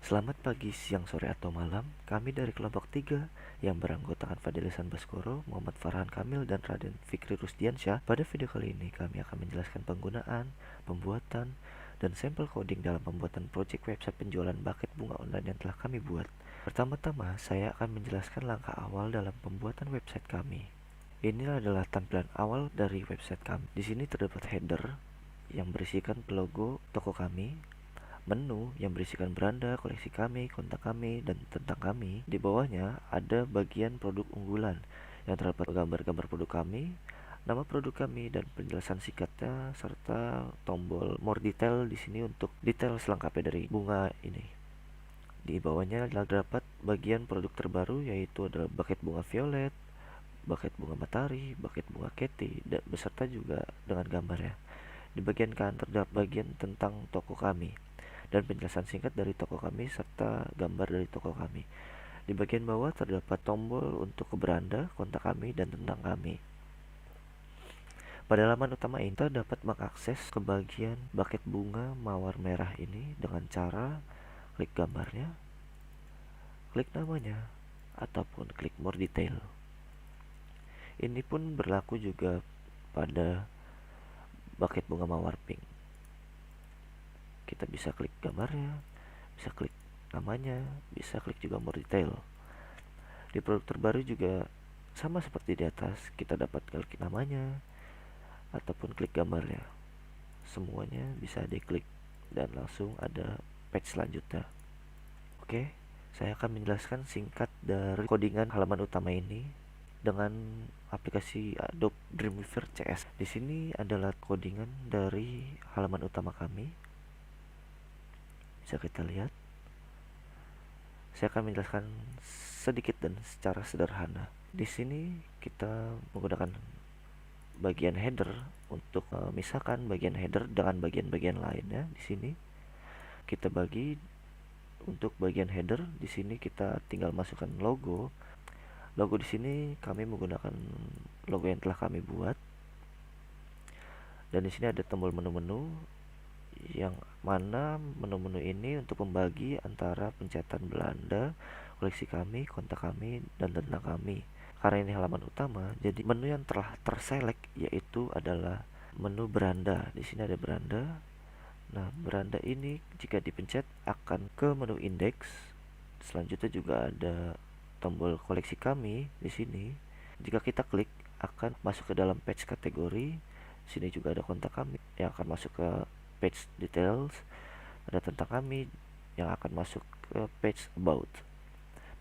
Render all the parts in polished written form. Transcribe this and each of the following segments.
Selamat pagi, siang, sore, atau malam. Kami dari kelompok 3 yang beranggotakan Fadilisan Baskoro, Muhammad Farhan Kamil, dan Raden Fikri Rusdiansyah. Pada video kali ini kami akan menjelaskan penggunaan, pembuatan, dan sampel coding dalam pembuatan project website penjualan buket bunga online yang telah kami buat. Pertama-tama, saya akan menjelaskan langkah awal dalam pembuatan website kami. Ini adalah tampilan awal dari website kami. Di sini terdapat header yang berisikan logo toko kami, menu yang berisikan beranda, koleksi kami, kontak kami, dan tentang kami. Di bawahnya ada bagian produk unggulan yang terdapat gambar-gambar produk kami, nama produk kami, dan penjelasan singkatnya serta tombol more detail di sini untuk detail selengkapnya dari bunga ini. Di bawahnya terdapat bagian produk terbaru, yaitu adalah buket bunga violet, buket bunga matahari, buket bunga keti, dan beserta juga dengan gambarnya. Di bagian kanan terdapat bagian tentang toko kami dan penjelasan singkat dari toko kami serta gambar dari toko kami. Di bagian bawah terdapat tombol untuk ke beranda, kontak kami, dan tentang kami. Pada laman utama ini kita dapat mengakses ke bagian buket bunga mawar merah ini dengan cara klik gambarnya, klik namanya, ataupun klik more detail. Ini pun berlaku juga pada buket bunga mawar pink. Kita bisa klik gambarnya, bisa klik namanya, bisa klik juga more detail. Di produk terbaru juga sama seperti di atas, kita dapat klik namanya ataupun klik gambarnya. Semuanya bisa diklik dan langsung ada page selanjutnya. Oke, saya akan menjelaskan singkat dari codingan halaman utama ini dengan aplikasi Adobe Dreamweaver CS. Di sini adalah codingan dari halaman utama kami. Bisa kita lihat. Saya akan menjelaskan sedikit dan secara sederhana. Di sini kita menggunakan bagian header untuk memisahkan bagian header dengan bagian-bagian lainnya. Di sini kita bagi untuk bagian header. Di sini kita tinggal masukkan logo. Logo di sini kami menggunakan logo yang telah kami buat. Dan di sini ada tombol menu-menu yang mana menu-menu ini untuk membagi antara pencetatan Belanda, koleksi kami, kontak kami, dan tentang kami. Karena ini halaman utama, jadi menu yang telah terselect yaitu adalah menu beranda. Di sini ada beranda. Nah, beranda ini jika dipencet akan ke menu indeks. Selanjutnya juga ada tombol koleksi kami di sini. Jika kita klik akan masuk ke dalam page kategori. Sini juga ada kontak kami yang akan masuk ke page details, ada tentang kami yang akan masuk ke page about.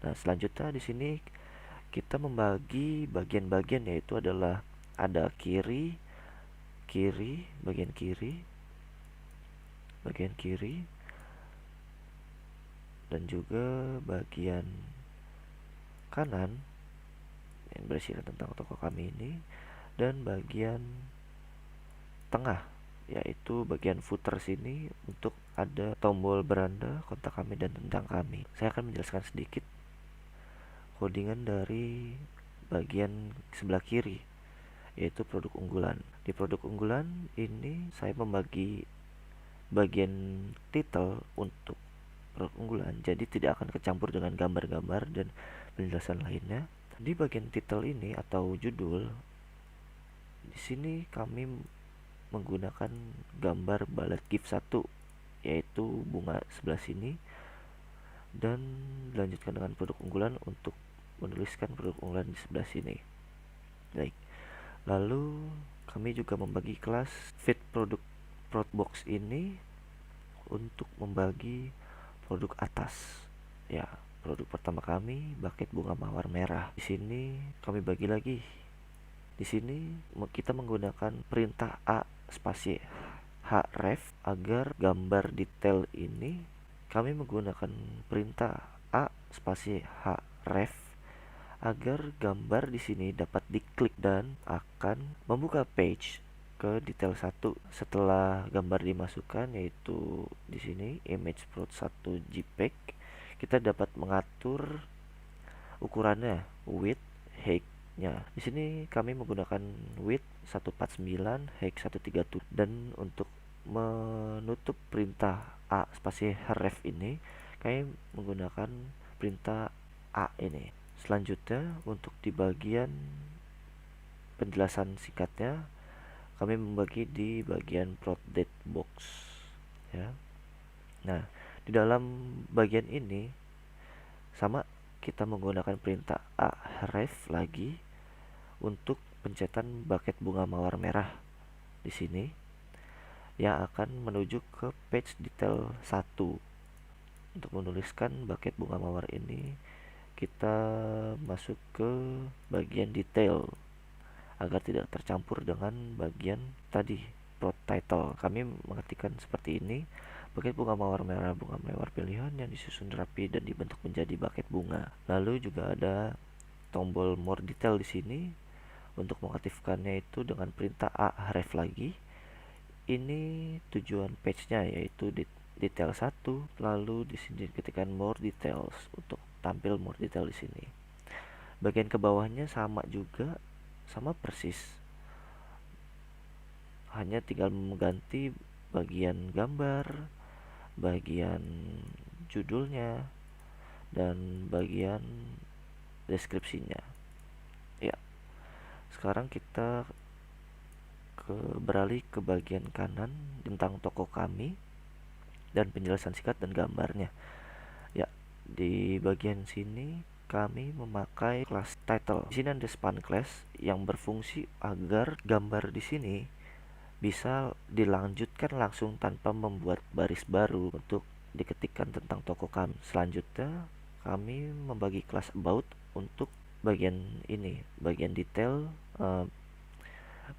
Nah, selanjutnya di sini kita membagi bagian-bagian, yaitu adalah ada kiri, bagian kiri, dan juga bagian kanan yang berisi tentang toko kami ini, dan bagian tengah yaitu bagian footer sini untuk ada tombol beranda, kontak kami, dan tentang kami. Saya akan menjelaskan sedikit codingan dari bagian sebelah kiri, yaitu produk unggulan. Di produk unggulan ini saya membagi bagian title untuk produk unggulan, jadi tidak akan kecampur dengan gambar-gambar dan penjelasan lainnya. Di bagian title ini atau judul, di sini kami menggunakan gambar balet gift 1, yaitu bunga sebelah sini, dan dilanjutkan dengan produk unggulan untuk menuliskan produk unggulan di sebelah sini. Baik, lalu kami juga membagi kelas fit produk box ini untuk membagi produk atas. Ya, produk pertama kami buket bunga mawar merah. Di sini kami bagi lagi. Di sini kita menggunakan perintah A spasi href agar gambar detail ini. Kami menggunakan perintah A spasi href agar gambar di sini dapat diklik dan akan membuka page ke detail 1 setelah gambar dimasukkan, yaitu di sini image prod 1 JPEG. Kita dapat mengatur ukurannya, width, height-nya. Di sini kami menggunakan width 149, height 137, dan untuk menutup perintah A spasi href ini kami menggunakan perintah A ini. Selanjutnya untuk di bagian penjelasan singkatnya, kami membagi di bagian protdate box ya. Nah, di dalam bagian ini sama, kita menggunakan perintah aref lagi untuk pencetan buket bunga mawar merah di sini yang akan menuju ke page detail 1. Untuk menuliskan buket bunga mawar ini, kita masuk ke bagian detail agar tidak tercampur dengan bagian tadi plot title. Kami mengetikkan seperti ini: buket bunga mawar merah, bunga mawar pilihan yang disusun rapi dan dibentuk menjadi buket bunga. Lalu juga ada tombol more detail di sini untuk mengaktifkannya itu dengan perintah aref lagi. Ini tujuan page-nya yaitu detail 1, lalu di sini ketikkan more details untuk tampil more detail di sini. Bagian ke bawahnya sama juga, sama persis. Hanya tinggal mengganti bagian gambar, bagian judulnya, dan bagian deskripsinya. Ya, sekarang kita beralih ke bagian kanan tentang toko kami dan penjelasan singkat dan gambarnya. Ya, di bagian sini kami memakai class title. Di sini ada span class yang berfungsi agar gambar di sini bisa dilanjutkan langsung tanpa membuat baris baru untuk diketikkan tentang toko kami. Selanjutnya, kami membagi kelas about untuk bagian ini, bagian detail,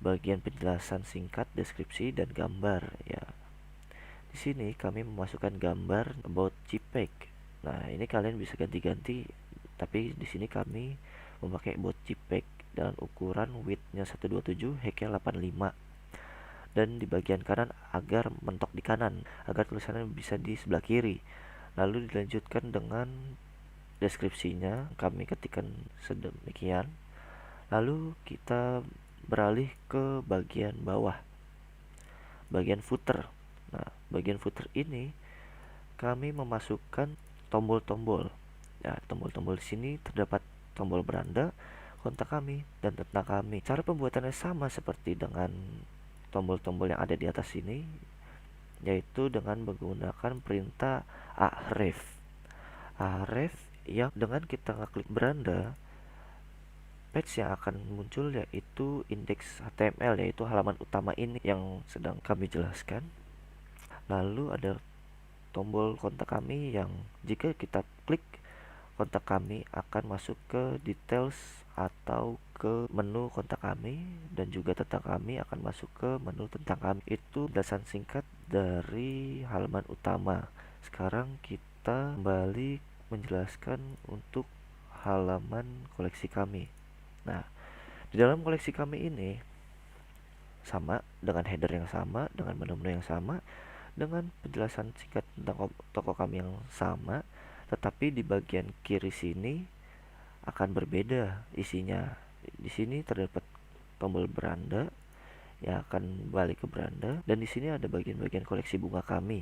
bagian penjelasan singkat, deskripsi, dan gambar ya. Di sini kami memasukkan gambar about JPEG. Nah, ini kalian bisa ganti-ganti, tapi di sini kami memakai about JPEG dengan ukuran width-nya 127, height-nya 85. Dan di bagian kanan agar mentok di kanan, agar tulisannya bisa di sebelah kiri. Lalu dilanjutkan dengan deskripsinya, kami ketikkan sedemikian. Lalu kita beralih ke bagian bawah, bagian footer. Nah, bagian footer ini kami memasukkan tombol-tombol. Ya, tombol-tombol di sini terdapat tombol beranda, kontak kami, dan tentang kami. Cara pembuatannya sama seperti dengan tombol-tombol yang ada di atas ini, yaitu dengan menggunakan perintah aref. Aref yang dengan kita ngeklik beranda, page yang akan muncul yaitu indeks HTML, yaitu halaman utama ini yang sedang kami jelaskan. Lalu ada tombol kontak kami yang jika kita klik, kontak kami akan masuk ke details atau ke menu kontak kami, dan juga tentang kami akan masuk ke menu tentang kami. Itu penjelasan singkat dari halaman utama. Sekarang kita kembali menjelaskan untuk halaman koleksi kami. Nah, di dalam koleksi kami ini sama dengan header yang sama, dengan menu-menu yang sama, dengan penjelasan singkat tentang toko kami yang sama, tetapi di bagian kiri sini akan berbeda isinya. Di sini terdapat tombol beranda yang akan balik ke beranda, dan di sini ada bagian-bagian koleksi bunga kami,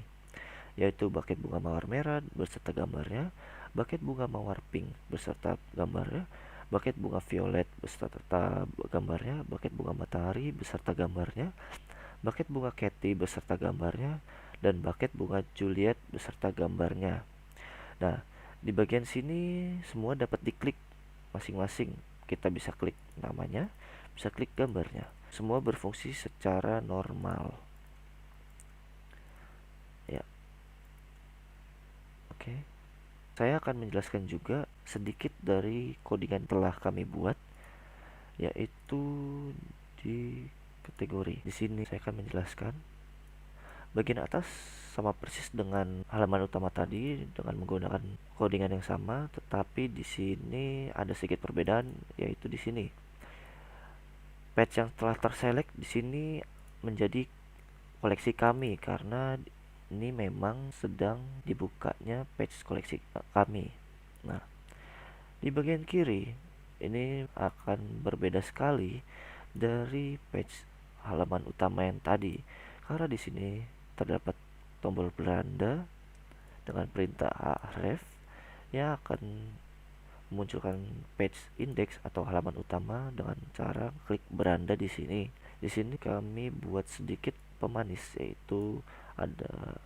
yaitu buket bunga mawar merah beserta gambarnya, buket bunga mawar pink beserta gambarnya, buket bunga violet beserta gambarnya, buket bunga matahari beserta gambarnya, buket bunga Katy beserta gambarnya, dan buket bunga Juliet beserta gambarnya. Nah, di bagian sini semua dapat diklik masing-masing. Kita bisa klik namanya, bisa klik gambarnya. Semua berfungsi secara normal. Ya. Oke. Saya akan menjelaskan juga sedikit dari codingan telah kami buat, yaitu di kategori. Di sini saya akan menjelaskan bagian atas sama persis dengan halaman utama tadi dengan menggunakan codingan yang sama, tetapi di sini ada sedikit perbedaan, yaitu di sini page yang telah terselect di sini menjadi koleksi kami karena ini memang sedang dibukanya page koleksi kami. Nah, di bagian kiri ini akan berbeda sekali dari page halaman utama yang tadi, karena di sini terdapat tombol beranda dengan perintah href yang akan memunculkan page index atau halaman utama dengan cara klik beranda di sini. Di sini kami buat sedikit pemanis, yaitu ada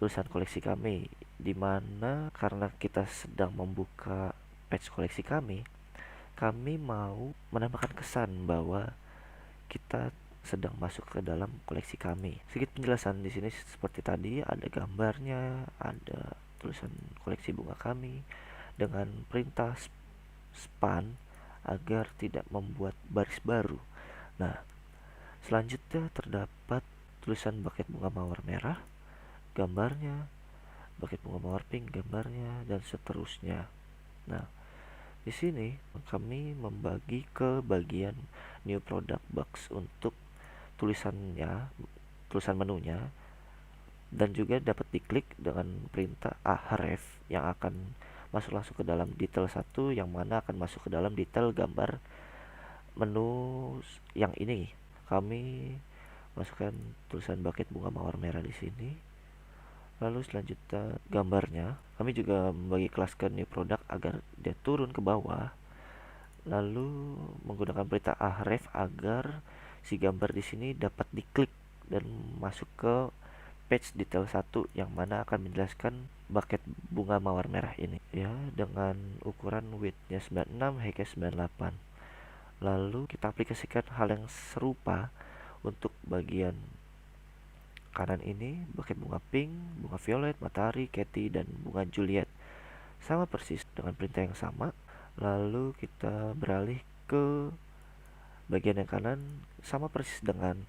tulisan koleksi kami, di mana karena kita sedang membuka page koleksi kami mau menambahkan kesan bahwa kita sedang masuk ke dalam koleksi kami. Sedikit penjelasan di sini seperti tadi, ada gambarnya, ada tulisan koleksi bunga kami dengan perintah span agar tidak membuat baris baru. Nah, selanjutnya terdapat tulisan buket bunga mawar merah, gambarnya, buket bunga mawar pink, gambarnya, dan seterusnya. Nah, di sini kami membagi ke bagian new product box untuk tulisan menunya, dan juga dapat diklik dengan perintah ahref yang akan masuk langsung ke dalam detail satu, yang mana akan masuk ke dalam detail gambar menu yang ini. Kami masukkan tulisan buket bunga mawar merah di sini. Lalu selanjutnya gambarnya, kami juga membagi kelas ke new product agar dia turun ke bawah. Lalu menggunakan perintah ahref agar si gambar di sini dapat diklik dan masuk ke page detail 1 yang mana akan menjelaskan buket bunga mawar merah ini ya, dengan ukuran widthnya 96, heightnya 98. Lalu kita aplikasikan hal yang serupa untuk bagian kanan ini, buket bunga pink, bunga violet, matahari, Katy, dan bunga Juliet. Sama persis dengan perintah yang sama. Lalu kita beralih ke bagian yang kanan, sama persis dengan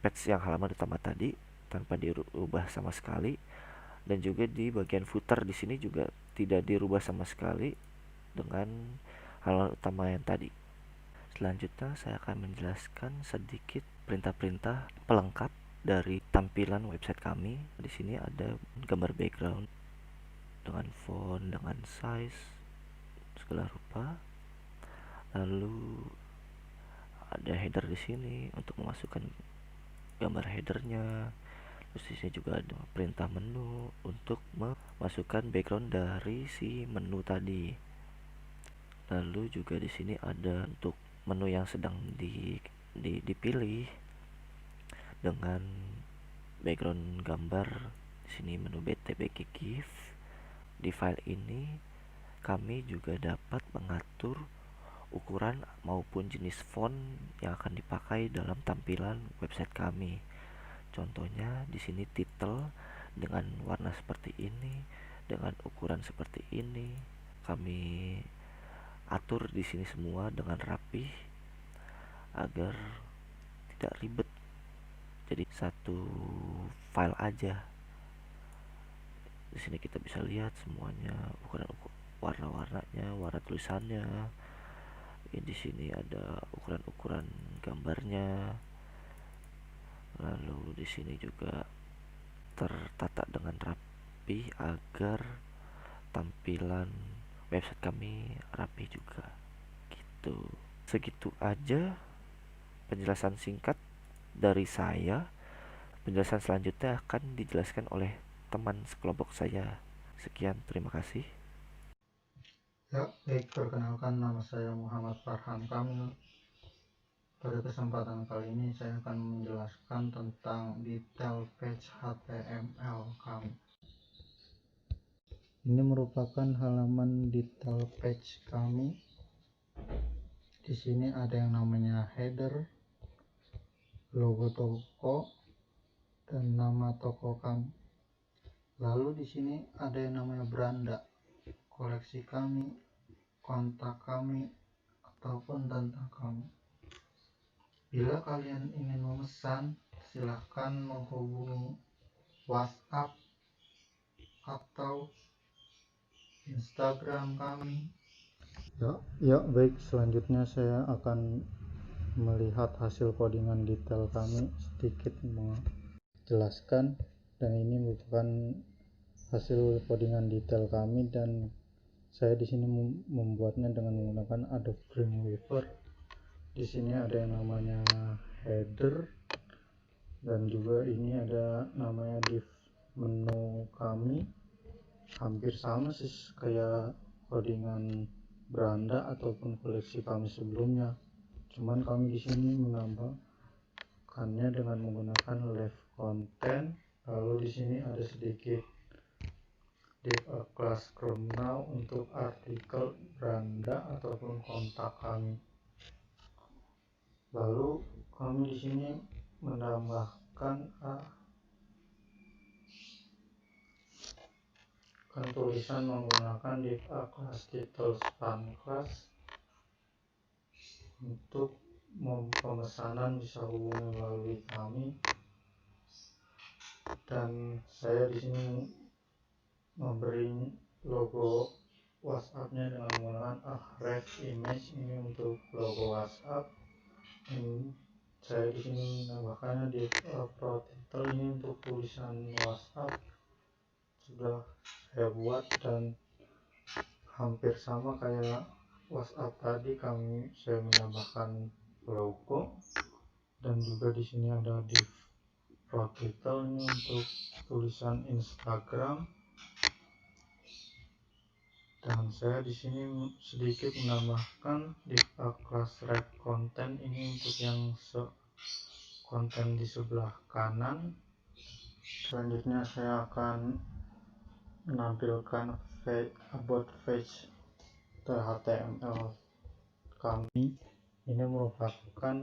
page yang halaman utama tadi tanpa dirubah sama sekali. Dan juga di bagian footer di sini juga tidak dirubah sama sekali dengan halaman utama yang tadi. Selanjutnya saya akan menjelaskan sedikit perintah-perintah pelengkap dari tampilan website kami. Di sini ada gambar background dengan font, dengan size segala rupa. Lalu ada header di sini untuk memasukkan gambar headernya. Terus di sini juga ada perintah menu untuk memasukkan background dari si menu tadi. Lalu juga di sini ada untuk menu yang sedang dipilih dengan background gambar. Di sini menu btbg GIF. Di file ini kami juga dapat mengatur ukuran maupun jenis font yang akan dipakai dalam tampilan website kami. Contohnya di sini title dengan warna seperti ini, dengan ukuran seperti ini. Kami atur di sini semua dengan rapi agar tidak ribet. Jadi satu file aja. Di sini kita bisa lihat semuanya, ukuran warna-warnanya, warna tulisannya. Di sini ada ukuran-ukuran gambarnya. Lalu di sini juga tertata dengan rapi agar tampilan website kami rapi juga. Gitu. Segitu aja penjelasan singkat dari saya. Penjelasan selanjutnya akan dijelaskan oleh teman sekelompok saya. Sekian, terima kasih. Ya, baik, perkenalkan, nama saya Muhammad Farhan Kamil. Pada kesempatan kali ini saya akan menjelaskan tentang detail page HTML kami. Ini merupakan halaman detail page kami. Di sini ada yang namanya header, logo toko, dan nama toko kami. Lalu di sini ada yang namanya beranda, koleksi kami, kontak kami, ataupun tentang kami. Bila kalian ingin memesan, silahkan menghubungi WhatsApp atau Instagram kami. Ya, baik, selanjutnya saya akan melihat hasil codingan detail kami, sedikit menjelaskan. Dan ini merupakan hasil codingan detail kami, dan saya di sini membuatnya dengan menggunakan Adobe Dreamweaver. Di sini ada yang namanya header, dan juga ini ada namanya div. menu kami hampir sama sih kayak codingan beranda ataupun koleksi kami sebelumnya. Cuman kami di sini menambahkannya dengan menggunakan left content. Lalu di sini ada sedikit div a class Chrome Now untuk artikel beranda ataupun kontak kami. Lalu kami di sini menambahkan tulisan menggunakan div a class title span class. Untuk pemesanan bisa hubungi melalui kami, dan saya di sini memberi logo WhatsApp-nya dengan menggunakan ref image ini untuk logo WhatsApp. Saya di sini menambahkannya di pro title ini untuk tulisan WhatsApp sudah saya buat dan hampir sama kayak WhatsApp tadi. Saya menambahkan logo dan juga di sini ada div pro title ini untuk tulisan Instagram. Dan saya di sini sedikit menambahkan div a class red content ini untuk yang konten di sebelah kanan. Selanjutnya saya akan menampilkan about page HTML kami. Ini merupakan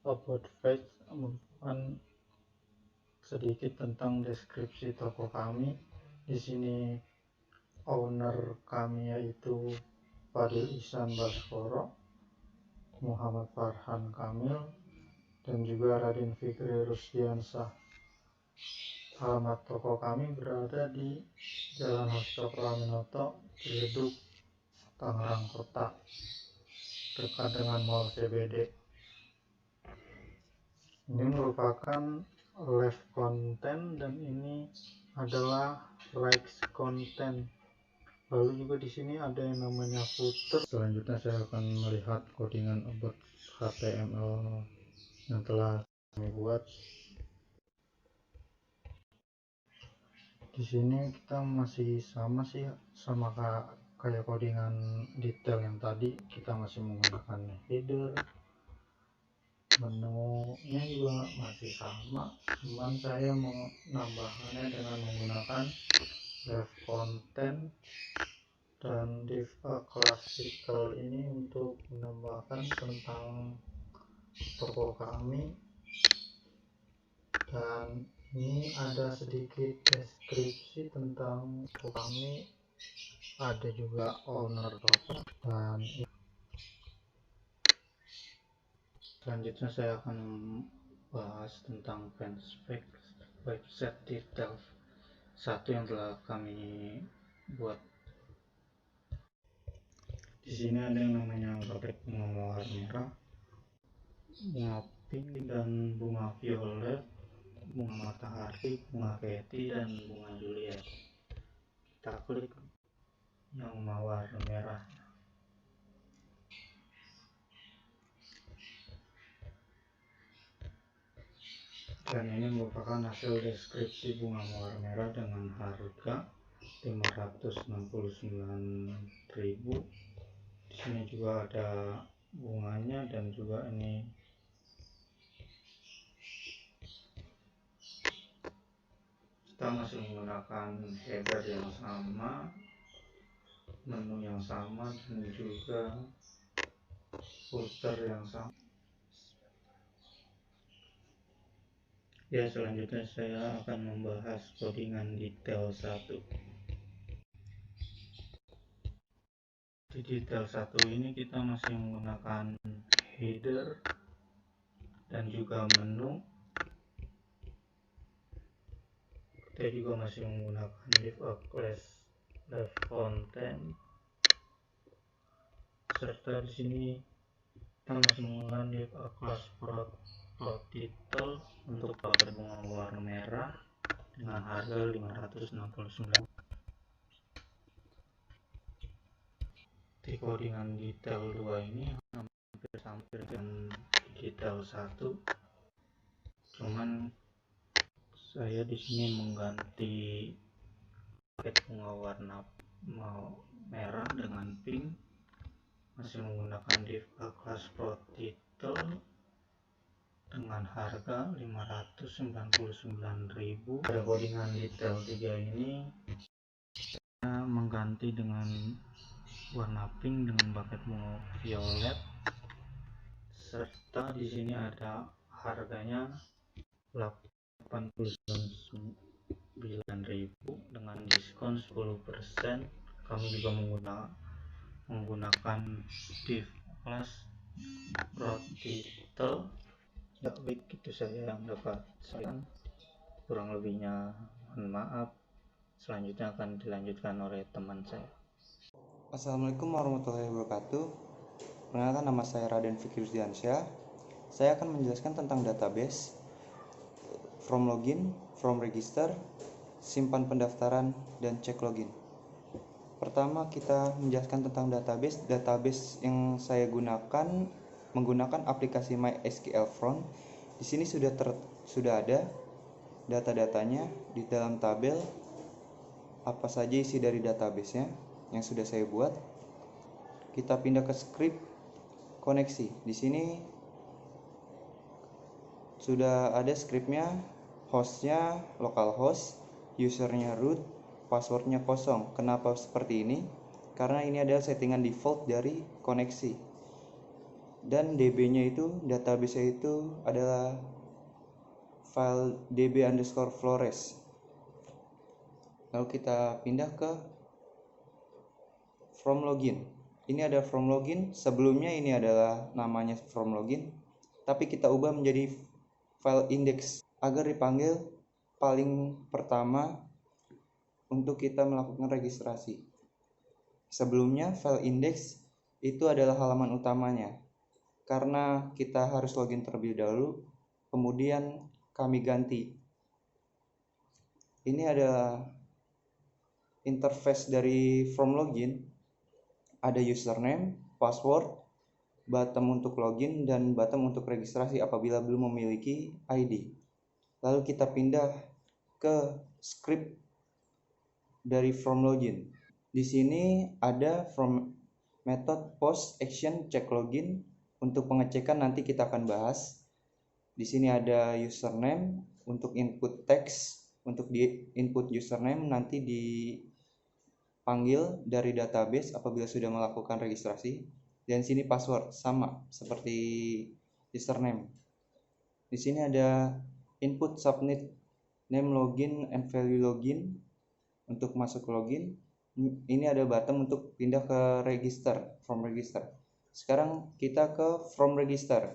about page, merupakan sedikit tentang deskripsi toko kami. Di sini owner kami yaitu Fadil Ihsan Baskoro, Muhammad Farhan Kamil, dan juga Raden Fikri Rusdiansyah. Alamat toko kami berada di Jalan Cokroaminoto, Ciledug, Tangerang Kota, dekat dengan Mall CBD. Ini merupakan left content dan ini adalah likes content. Lalu juga di sini ada yang namanya footer. Selanjutnya saya akan melihat codingan about HTML yang telah kami buat. Di sini kita masih sama kayak codingan detail yang tadi. Kita masih menggunakan header, menunya juga masih sama, cuman saya menambahkannya dengan menggunakan left content dan div a class title ini untuk menambahkan tentang toko kami. Dan ini ada sedikit deskripsi tentang toko kami, ada juga owner toko. Dan selanjutnya saya akan bahas tentang fanspage website details satu yang telah kami buat. Di sini ada yang namanya batik bunga mawar merah, bunga pink dan bunga violet, bunga matahari, bunga Katy, dan bunga Juliet. Kita klik yang mawar merah. Dan ini merupakan hasil deskripsi bunga mawar merah dengan harga 569.000. Di sini juga ada bunganya dan juga ini kita masih menggunakan header yang sama, menu yang sama, dan juga footer yang sama. Ya, selanjutnya saya akan membahas codingan detail 1. Di detail 1 ini kita masih menggunakan header dan juga menu. Kita juga masih menggunakan div a class left content, serta di sini kita masih menggunakan div a class pro title untuk paket bunga warna merah dengan harga 569. Di codingan detail 2 ini hampir dengan detail 1, cuman Saya di sini mengganti paket bunga warna merah dengan pink, masih menggunakan div A-Class Pro Title dengan harga 599.000. Pada codingan detail 3 ini saya mengganti dengan warna pink dengan paket bunga violet, serta di sini ada harganya 89.000 dengan diskon 10%. Kami juga menggunakan div class Pro Title. Ya, baik, itu saja yang dapat saya. Kurang lebihnya mohon maaf. Selanjutnya akan dilanjutkan oleh teman saya. Assalamualaikum warahmatullahi wabarakatuh. Perkenalkan, nama saya Raden Fikri Rusdiansyah. Saya akan menjelaskan tentang database, from login, from register, simpan pendaftaran, dan cek login. Pertama, kita menjelaskan tentang database. Database yang saya gunakan menggunakan aplikasi MySQL Front. Di sini sudah ada data-datanya di dalam tabel, apa saja isi dari database-nya yang sudah saya buat. Kita pindah ke script koneksi. Di sini sudah ada scriptnya, hostnya localhost, usernya root, passwordnya kosong. Kenapa seperti ini? Karena ini adalah settingan default dari koneksi. Dan DB-nya itu, database-nya itu adalah file db_flores. Lalu kita pindah ke from login. Ini ada from login. Sebelumnya ini adalah namanya from login, tapi kita ubah menjadi file index agar dipanggil paling pertama untuk kita melakukan registrasi. Sebelumnya file index itu adalah halaman utamanya. Karena kita harus login terlebih dahulu, kemudian kami ganti. Ini adalah interface dari from login. Ada username, password, button untuk login, dan button untuk registrasi apabila belum memiliki ID. Lalu kita pindah ke script dari from login. Di sini ada from method post action check login. Untuk pengecekan nanti kita akan bahas. Di sini ada username untuk input teks. Untuk di input username nanti dipanggil dari database apabila sudah melakukan registrasi. Dan sini password sama seperti username. Di sini ada input subnet name login and value login untuk masuk login. Ini ada button untuk pindah ke register, from register. Sekarang kita ke from register.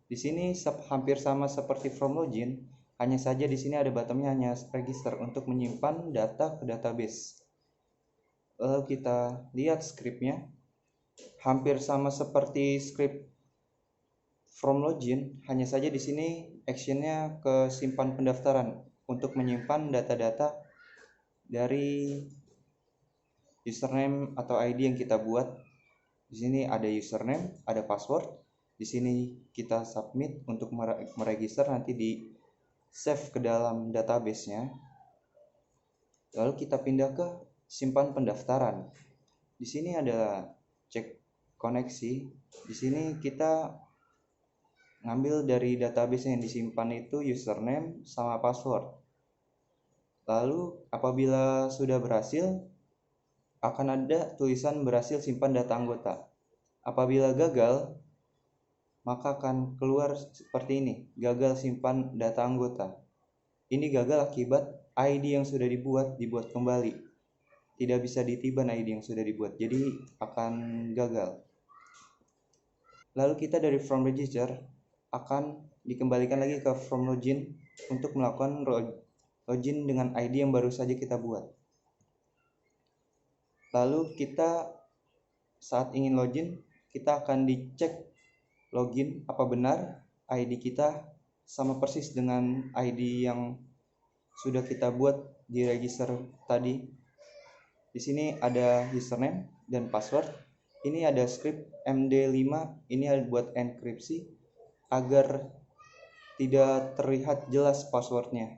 Di sini hampir sama seperti from login, hanya saja di sini ada buttonnya hanya register untuk menyimpan data ke database. Lalu kita lihat scriptnya. Hampir sama seperti script from login, hanya saja di sini actionnya ke simpan pendaftaran untuk menyimpan data-data dari username atau ID yang kita buat. Di sini ada username, ada password. Di sini kita submit untuk meregister, nanti di save ke dalam database-nya. Lalu kita pindah ke simpan pendaftaran. Di sini ada cek koneksi. Di sini kita ngambil dari database yang disimpan itu username sama password. Lalu apabila sudah berhasil, akan ada tulisan berhasil simpan data anggota. Apabila gagal, maka akan keluar seperti ini, gagal simpan data anggota. Ini gagal akibat ID yang sudah dibuat kembali. Tidak bisa ditiban ID yang sudah dibuat, jadi akan gagal. Lalu kita dari from register akan dikembalikan lagi ke from login untuk melakukan login dengan ID yang baru saja kita buat. Lalu kita saat ingin login, kita akan dicek login apa benar ID kita sama persis dengan ID yang sudah kita buat di register tadi. Di sini ada username dan password. Ini ada script MD5, ini buat enkripsi agar tidak terlihat jelas passwordnya.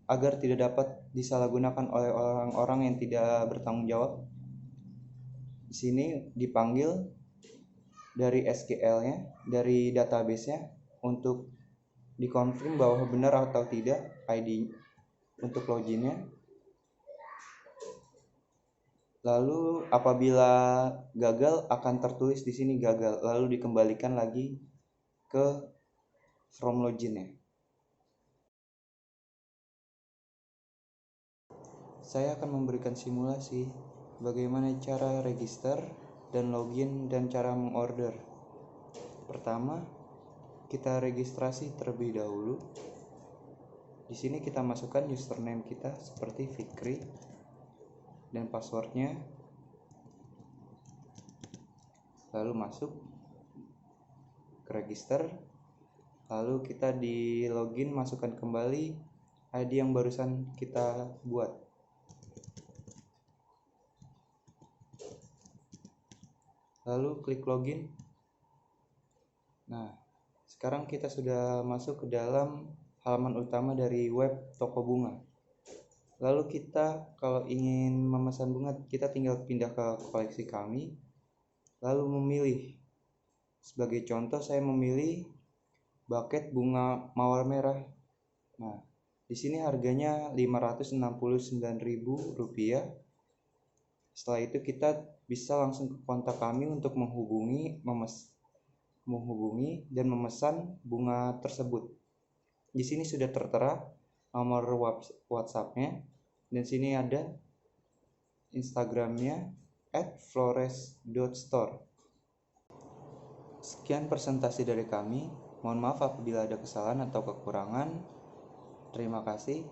agar tidak dapat disalahgunakan oleh orang-orang yang tidak bertanggung jawab. Di sini dipanggil dari SQL-nya, dari database-nya untuk dikonfirm bahwa benar atau tidak ID untuk loginnya. Lalu apabila gagal akan tertulis di sini gagal, lalu dikembalikan lagi ke from loginnya. Saya akan memberikan simulasi bagaimana cara register dan login dan cara mengorder. Pertama, kita registrasi terlebih dahulu. Di sini kita masukkan username kita seperti Fikri dan passwordnya. Lalu masuk ke register. Lalu kita di login, masukkan kembali ID yang barusan kita buat. Lalu klik login. Nah, sekarang kita sudah masuk ke dalam halaman utama dari web toko bunga. Lalu kita kalau ingin memesan bunga, kita tinggal pindah ke koleksi kami, lalu memilih. Sebagai contoh, saya memilih buket bunga mawar merah. Nah, di sini harganya Rp569.000. Setelah itu kita bisa langsung ke kontak kami untuk menghubungi dan memesan bunga tersebut. Di sini sudah tertera nomor WhatsApp-nya, dan sini ada Instagram-nya @flores.store. Sekian presentasi dari kami. Mohon maaf apabila ada kesalahan atau kekurangan. Terima kasih.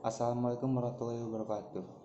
Assalamualaikum warahmatullahi wabarakatuh.